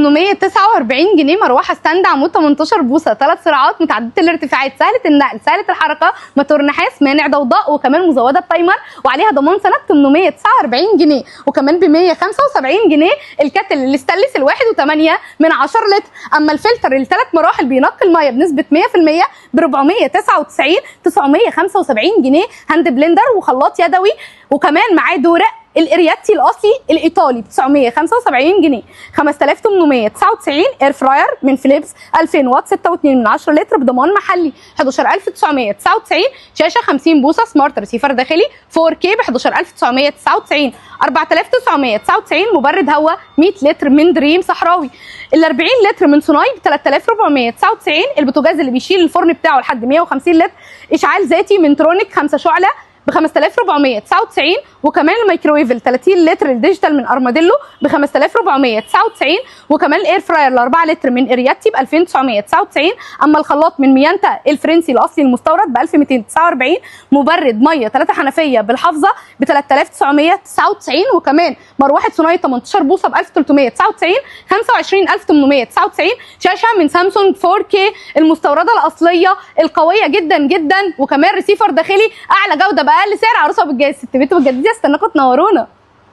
849 جنيه. مروحه ستاند عمود 18 بوصه 3 سرعات متعدده الارتفاعات سهله النقل سهله الحركه موتور نحاس مانع ضوضاء وكمان مزوده بتايمر وعليها ضمان سنه 849 جنيه. وكمان ب 175 جنيه الكاتل الاستانلس ال 1.8 لتر. اما الفلتر الثلاث مراحل بينقي الميه بنسبه 100% ب 499 975 جنيه. هاند بلندر وخلاط يدوي وكمان معاه دورق الارياتي الاصلي الايطالي ب 975 جنيه. 5899 اير فراير من فيليبس 2000 واط 6.2 لتر بضمان محلي 11999. شاشه 50 بوصه سمارت ريسيفر داخلي 4K ب 11999. 4999 مبرد هواء 100 لتر من دريم صحراوي. ال 40 لتر من صناي ب 3499. البوتاجاز اللي بيشيل الفرن بتاعه لحد 150 لتر اشعال ذاتي من ترونيك 5 شعله ب 5499. وكمان الميكروويف ال 30 لتر الديجيتال من ارماديلو ب 5499. وكمان الاير فراير ال 4 لتر من ارياتي ب 2999. اما الخلاط من ميانتا الفرنسي الاصلي المستورد ب 1249. مبرد ميه 3 حنفيه بالحافظه ب 3999. وكمان مروحه صناعي 18 بوصه ب 1399. 25899. شاشه من سامسونج 4K المستورده الاصليه القويه جدا جدا. وكمان ريسيفر داخلي اعلى جوده باقل سعر. عروسه بالجاز ست بيت بالجديد استناكم تنورونا.